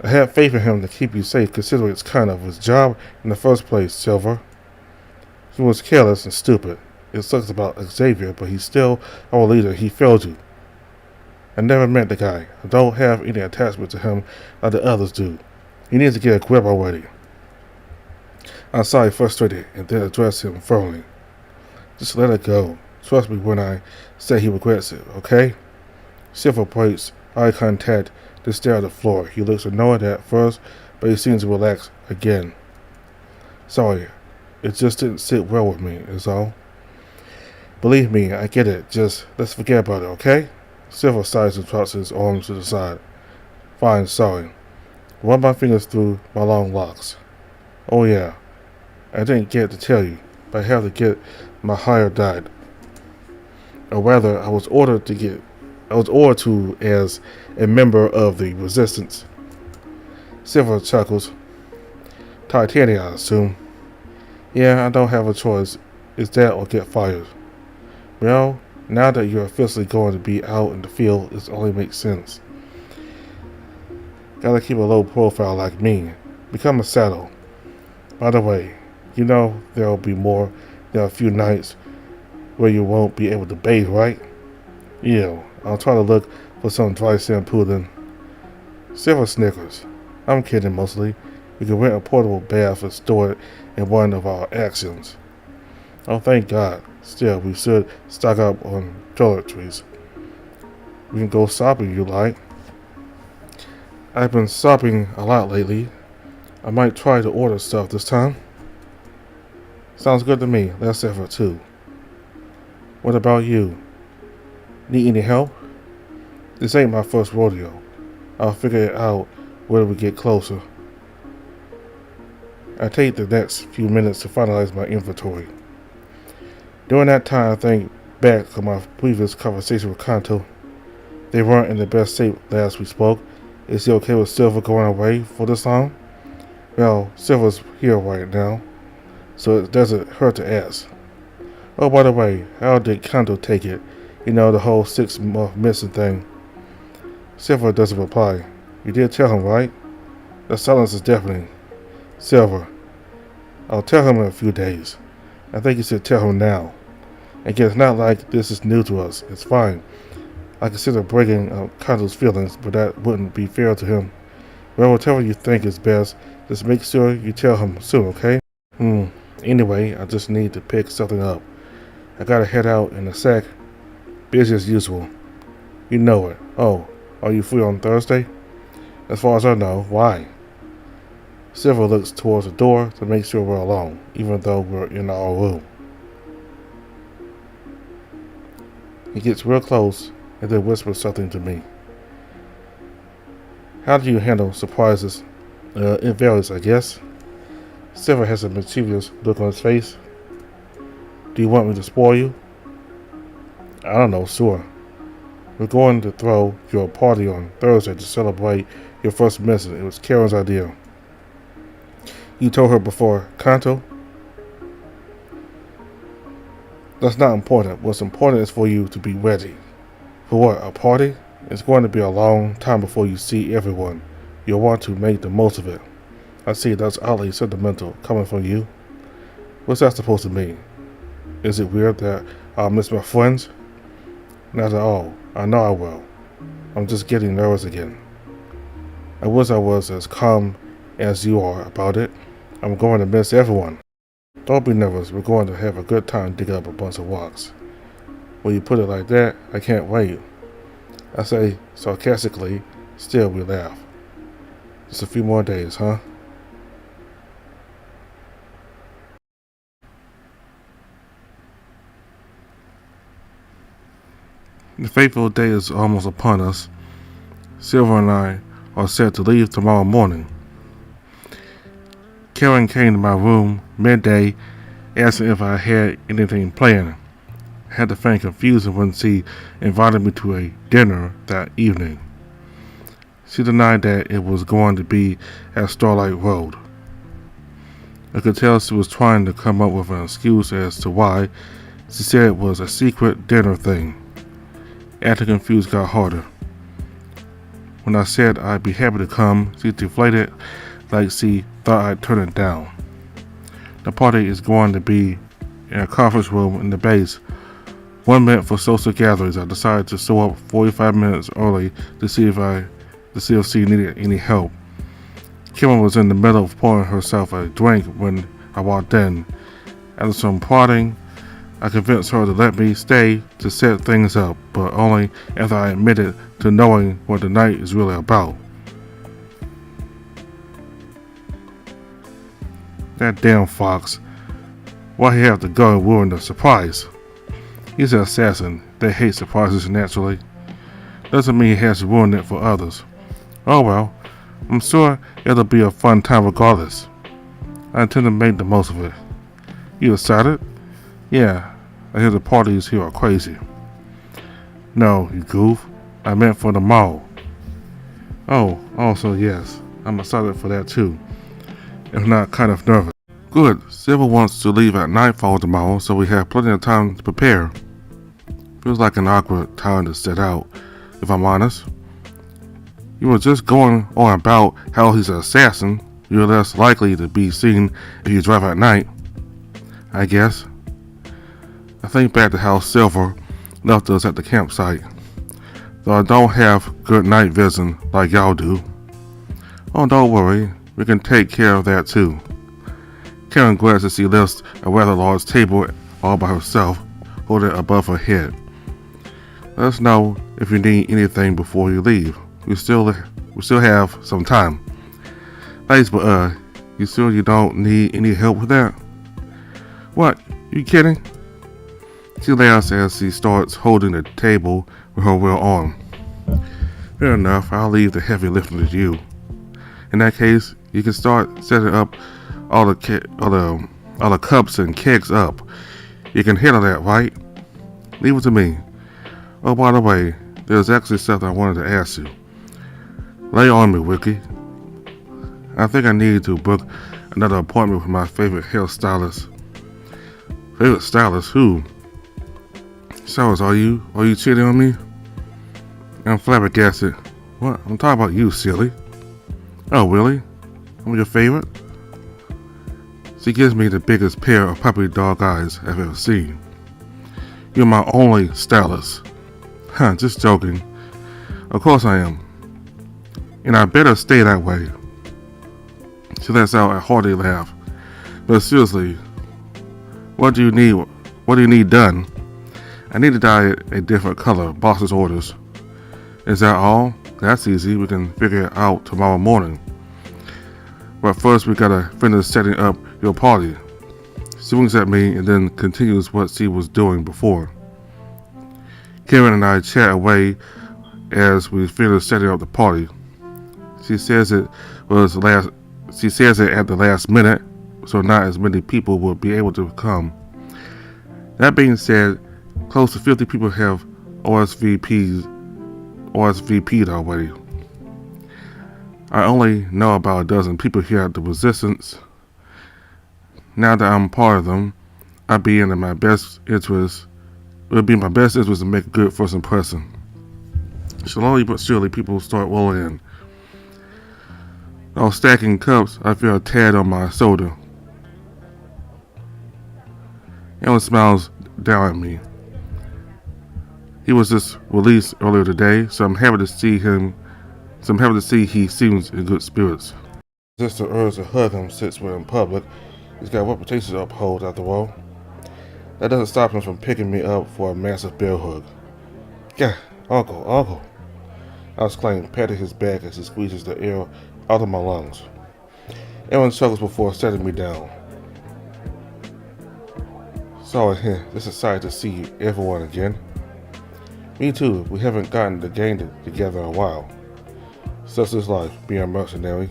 I had faith in him to keep you safe, considering it's kind of his job in the first place, Silver. He was careless and stupid. It sucks about Xavier, but he's still our leader. He failed you. I never met the guy. I don't have any attachment to him like the others do. He needs to get a grip already. I saw he frustrated and then addressed him firmly. Just let it go. Trust me when I say he regrets it, okay? Silver breaks eye contact to stare at the floor. He looks annoyed at first, but he seems to relax again. Sorry, it just didn't sit well with me, is all. Believe me, I get it. Just let's forget about it, okay? Silver sighs and drops his arms to the side. Fine, sorry. Run my fingers through my long locks. Oh yeah, I didn't get to tell you, but I have to get my hire died. Or rather, I was ordered to as a member of the resistance. Silver chuckles. Titanium, I assume. Yeah, I don't have a choice. It's that or get fired. Well, now that you're officially going to be out in the field, it only makes sense. Gotta keep a low profile like me. Become a saddle. By the way, you know there'll be more than a few nights where you won't be able to bathe, right? Yeah, I'll try to look for some dry shampoo then. Silver snickers. I'm kidding mostly. We can rent a portable bath and store it in one of our actions. Oh, thank God. Still, we should stock up on toiletries. We can go shopping, you like. I've been shopping a lot lately. I might try to order stuff this time. Sounds good to me. Less effort, too. What about you? Need any help? This ain't my first rodeo. I'll figure it out when we get closer. I take the next few minutes to finalize my inventory. During that time, I think back on my previous conversation with Kanto. They weren't in the best shape last we spoke. Is he okay with Silver going away for this long? Well, Silver's here right now, so it doesn't hurt to ask. Oh, by the way, how did Kanto take it? You know, the whole 6-month missing thing. Silver doesn't reply. You did tell him, right? The silence is deafening. Silver. I'll tell him in a few days. I think you should tell him now. Again, it's not like this is new to us. It's fine. I consider breaking Kanto's feelings, but that wouldn't be fair to him. Well, whatever you think is best, just make sure you tell him soon, okay? Anyway, I just need to pick something up. I gotta head out in a sec. Busy as usual. You know it. Oh, are you free on Thursday? As far as I know, why? Silver looks towards the door to make sure we're alone, even though we're in our room. He gets real close and then whispers something to me. How do you handle surprises? It varies, I guess. Silver has a mischievous look on his face. Do you want me to spoil you? I don't know, sure. We're going to throw your party on Thursday to celebrate your first mission. It was Karen's idea. You told her before, Kanto? That's not important. What's important is for you to be ready. For what, a party? It's going to be a long time before you see everyone. You'll want to make the most of it. I see that's oddly sentimental coming from you. What's that supposed to mean? Is it weird that I'll miss my friends? Not at all. I know I will. I'm just getting nervous again. I wish I was as calm as you are about it. I'm going to miss everyone. Don't be nervous. We're going to have a good time digging up a bunch of rocks. When you put it like that, I can't wait. I say sarcastically. Still, we laugh. Just a few more days, huh? The fateful day is almost upon us. Silver and I are set to leave tomorrow morning. Karen came to my room midday, asking if I had anything planned. I had to feign confusion when she invited me to a dinner that evening. She denied that it was going to be at Starlight Road. I could tell she was trying to come up with an excuse as to why. She said it was a secret dinner thing. Acting confused got harder. When I said I'd be happy to come, she deflated like she thought I'd turn it down. The party is going to be in a conference room in the base. 1 minute for social gatherings. I decided to show up 45 minutes early to see if she needed any help. Kimberly was in the middle of pouring herself a drink when I walked in. After some prodding, I convinced her to let me stay to set things up, but only after I admitted to knowing what the night is really about. That damn fox. Why he have to go and ruin the surprise? He's an assassin. They hate surprises naturally. Doesn't mean he has to ruin it for others. Oh well, I'm sure it'll be a fun time regardless. I intend to make the most of it. You excited? Yeah, I hear the parties here are crazy. No, you goof. I meant for the mall. Oh, also yes. I'm excited for that too. If not, kind of nervous. Good. Silver wants to leave at nightfall tomorrow, so we have plenty of time to prepare. Feels like an awkward time to set out, if I'm honest. You were just going on about how he's an assassin. You're less likely to be seen if you drive at night, I guess. I think back to how Silver left us at the campsite. Though I don't have good night vision like y'all do. Oh, don't worry. We can take care of that too. Karen glanced as she lifts a rather large table all by herself, holding it above her head. Let us know if you need anything before you leave. We still have some time. Thanks, but you sure you don't need any help with that? What? You kidding? She laughs as she starts holding the table with her real arm. Fair enough. I'll leave the heavy lifting to you. In that case, you can start setting up all the cups and kegs up. You can handle that, right? Leave it to me. Oh, by the way, there's actually something I wanted to ask you. Lay on me, Wiki. I think I need to book another appointment with my favorite hairstylist. Favorite stylist? Who? Showers, are you cheating on me? I'm flabbergasted. What? I'm talking about you, silly. Oh, really? I'm your favorite? She gives me the biggest pair of puppy dog eyes I've ever seen. You're my only stylist. Huh, just joking. Of course I am. And I better stay that way. She lets out a hearty laugh. But seriously, what do you need? What do you need done? I need to dye it a different color. Boss's orders. Is that all? That's easy. We can figure it out tomorrow morning. But first we gotta finish setting up your party. She winks at me and then continues what she was doing before. Karen and I chat away as we finish setting up the party. She says it at the last minute, so not as many people will be able to come. That being said, close to 50 people have RSVP'd already. I only know about a dozen people here at the Resistance. Now that I'm part of them, it would be in my best interest to make a good first impression. Slowly but surely, people start rolling in. While stacking cups, I feel a tad on my shoulder. Alan smiles down at me. He was just released earlier today, so I'm happy to see he seems in good spirits. Just the urge to hug him since we're in public. He's got a reputation to uphold after all. That doesn't stop him from picking me up for a massive bear hug. Yeah, Uncle. I exclaim, patting his back as he squeezes the air out of my lungs. Aaron chuckles before setting me down. Sorry, just excited to see everyone again. Me too. We haven't gotten the gang together in a while. Such is life, being a mercenary.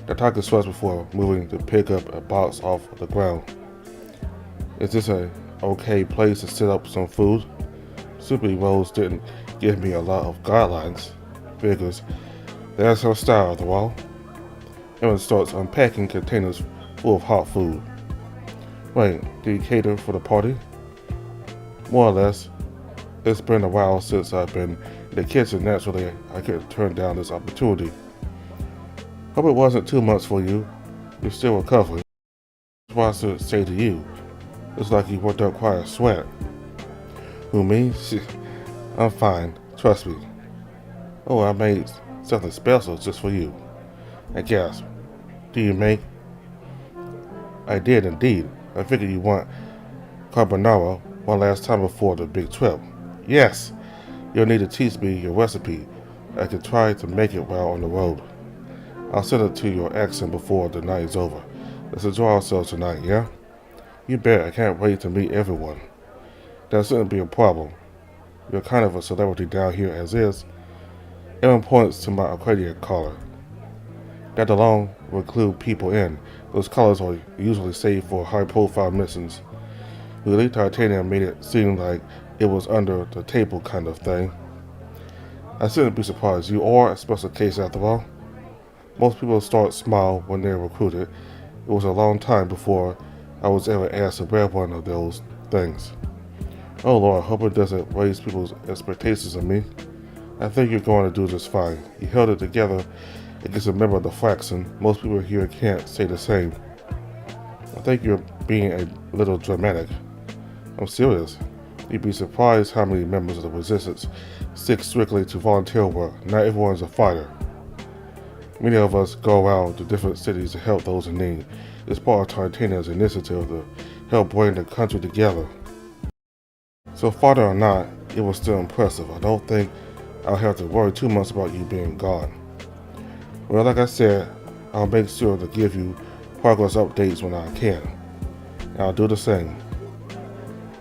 The tiger sweats before moving to pick up a box off the ground. Is this an okay place to set up some food? Super Rose didn't give me a lot of guidelines. Figures. That's her style, the wall. Aaron starts unpacking containers full of hot food. Wait, did you cater for the party? More or less. It's been a while since I've been in the kitchen. Naturally, I couldn't turn down this opportunity. Hope it wasn't too much for you. You're still recovering. That's what I should say to you. It's like you worked up quite a sweat. Who, me? I'm fine. Trust me. Oh, I made something special just for you. I gasped. Do you make? I did indeed. I figured you want carbonara one last time before the big trip. Yes! You'll need to teach me your recipe. I could try to make it while on the road. I'll send it to your accent before the night is over. Let's enjoy ourselves tonight, yeah? You bet. I can't wait to meet everyone. That shouldn't be a problem. You're kind of a celebrity down here as is. Everyone points to my accordion collar. That alone will clue people in. Those collars are usually saved for high-profile missions. Really, titanium made it seem like it was under the table kind of thing. I shouldn't be surprised. You are a special case after all. Most people start small when they're recruited. It was a long time before I was ever asked to wear one of those things. Oh Lord, I hope it doesn't raise people's expectations of me. I think you're going to do just fine. You held it together against a member of the faction. Most people here can't say the same. I think you're being a little dramatic. I'm serious. You'd be surprised how many members of the resistance stick strictly to volunteer work. Not everyone's a fighter. Many of us go around to different cities to help those in need. It's part of Titania's initiative to help bring the country together. So fighter or not, it was still impressive. I don't think I'll have to worry too much about you being gone. Well, like I said, I'll make sure to give you progress updates when I can. And I'll do the same.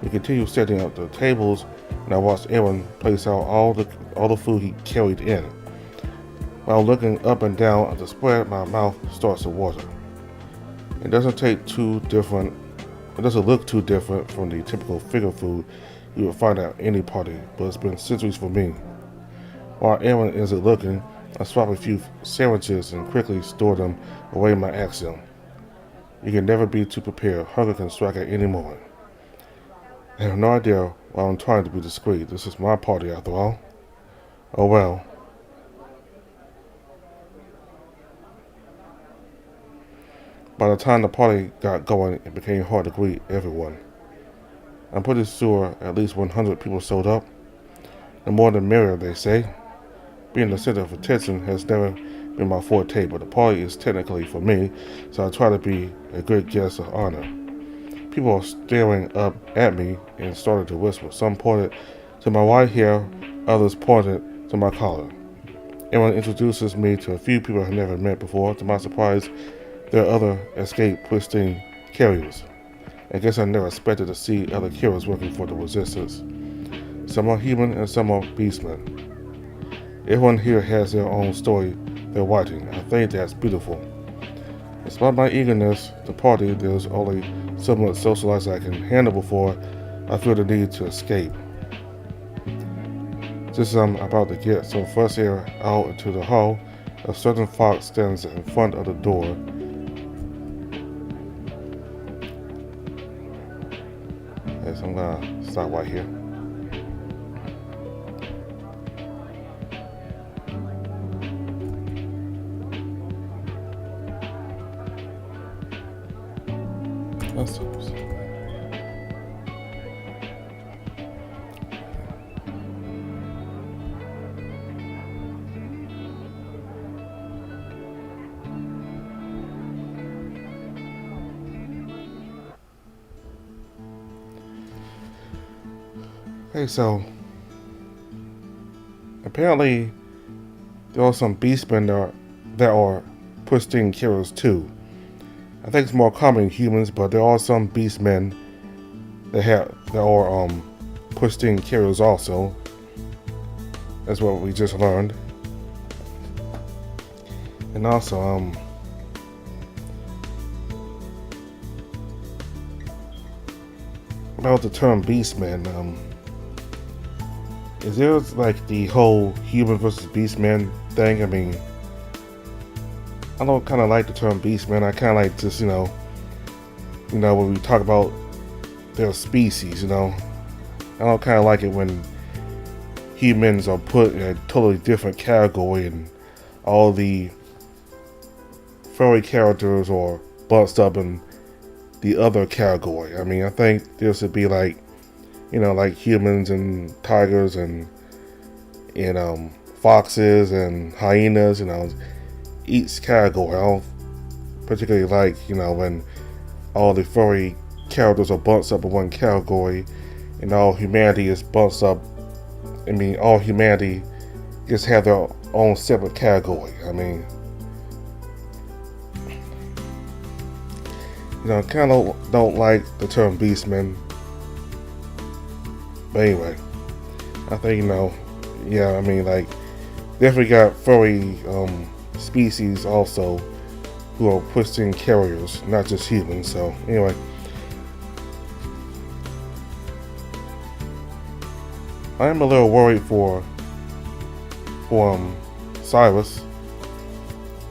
We continue setting up the tables, and I watched Aaron place out all the food he carried in. While looking up and down at the spread, my mouth starts to water. It doesn't look too different from the typical figure food you would find at any party, but it's been centuries for me. While Aaron isn't looking, I swap a few sandwiches and quickly store them away in my axiom. You can never be too prepared. Hunger can strike at any moment. I have no idea why I'm trying to be discreet. This is my party after all. Oh well. By the time the party got going, it became hard to greet everyone. I'm pretty sure at least 100 people showed up. The more the merrier, they say. Being the center of attention has never been my forte, but the party is technically for me, so I try to be a good guest of honor. People are staring up at me and started to whisper. Some pointed to my white hair, others pointed to my collar. Everyone introduces me to a few people I've never met before. To my surprise, there are other escaped pristine carriers. I guess I never expected to see other carriers working for the resistance. Some are human and some are beastmen. Everyone here has their own story they're writing. I think that's beautiful. Despite my eagerness to party, there's only so much socialized I can handle before I feel the need to escape. Just as I'm about to get some fresh air out into the hall, a certain fox stands in front of the door. Okay, so I'm gonna stop right here. Okay, so apparently there are some beastmen that are pristine killers too. I think it's more common in humans, but there are some beastmen that are pristine killers also. That's what we just learned. And also about the term beastman, is there like the whole human versus beastman thing? I mean, I don't kind of like the term beastman. I kind of like just, when we talk about their species, I don't kind of like it when humans are put in a totally different category, and all the furry characters are bunched up in the other category. I mean, I think this would be like, like humans and tigers and foxes and hyenas. Each category. I don't particularly like, when all the furry characters are bunched up in one category, and all humanity is bunched up. I mean, all humanity just have their own separate category. I mean, kind of don't like the term beastman. But anyway, I think, yeah, I mean, like, definitely got furry species also who are pushing carriers, not just humans. So, anyway. I am a little worried for Cyrus,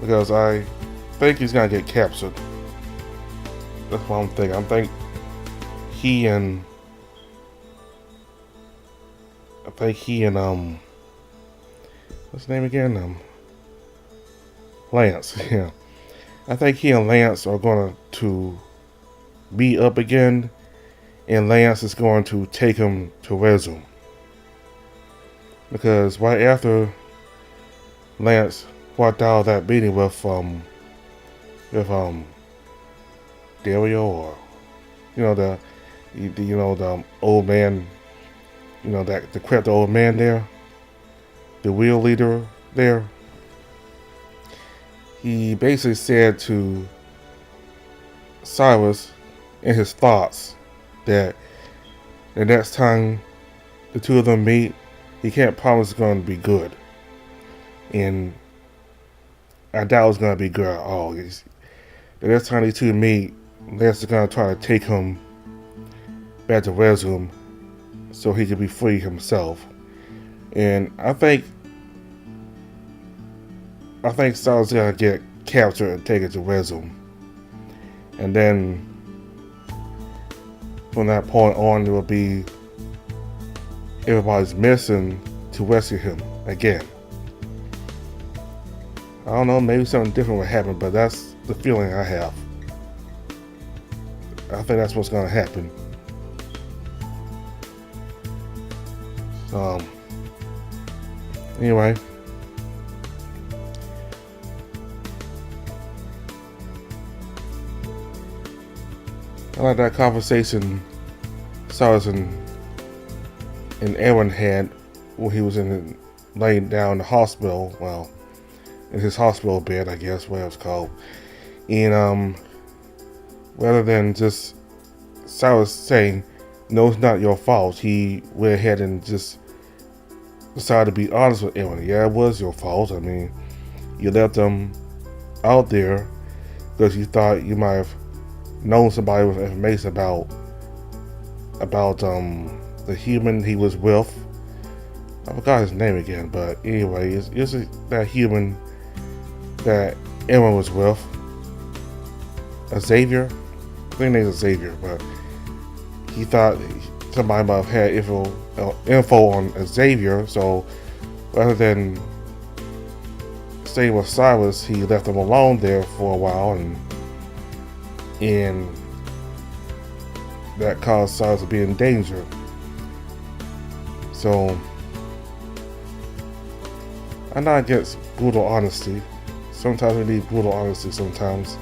because I think he's gonna get captured. That's what I'm thinking. I think he and what's his name again? Lance. Yeah, I think he and Lance are going to meet up again, and Lance is going to take him to Resume. Because right after Lance walked out of that meeting with Dariel, or the old man, the crypto old man there, the real leader there, he basically said to Cyrus in his thoughts that the next time the two of them meet, he can't promise it's going to be good. And I doubt it's going to be good at all. The next time these two meet, Lance is going to try to take him back to Resume so he can be free himself. And I think Cyrus is going to get captured and taken to Resume. And then from that point on, it will be everybody's missing to rescue him again. I don't know, maybe something different will happen, but that's the feeling I have. I think that's what's going to happen. Anyway. I like that conversation Cyrus and Aaron had when he was laying down in the hospital. Well, in his hospital bed, I guess, what it was called. And rather than just Cyrus saying, "No, it's not your fault," he went ahead and just decided to be honest with Aaron. Yeah, it was your fault. I mean, you left them out there because you thought you might have known somebody with information about the human he was with. I forgot his name again, but anyway, it's that human that Aaron was with. Xavier? I think his name is Xavier, but he thought somebody might have had info on Xavier, so rather than staying with Cyrus, he left him alone there for a while, and that caused Cyrus to be in danger. So I'm not against brutal honesty. Sometimes we need brutal honesty sometimes.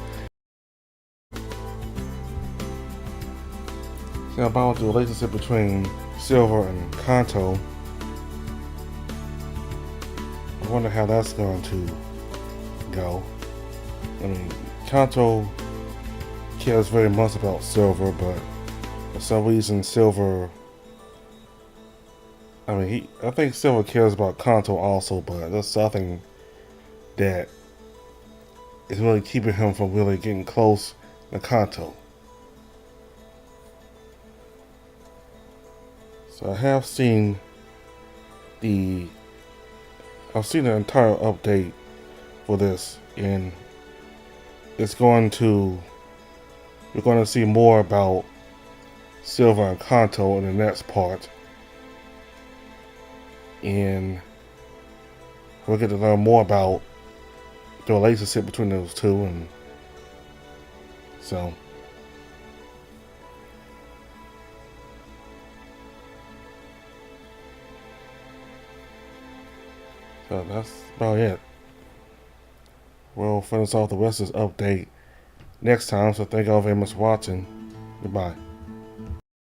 Now, about the relationship between Silver and Kanto, I wonder how that's going to go. I mean, Kanto cares very much about Silver, but for some reason Silver, I think Silver cares about Kanto also, but there's something that is really keeping him from really getting close to Kanto. So I have seen the entire update for this, and we're going to see more about Silver and Kanto in the next part. and we'll get to learn more about the relationship between those two, and so that's about it. We'll finish off the rest of this update next time. So thank you all very much for watching. Goodbye.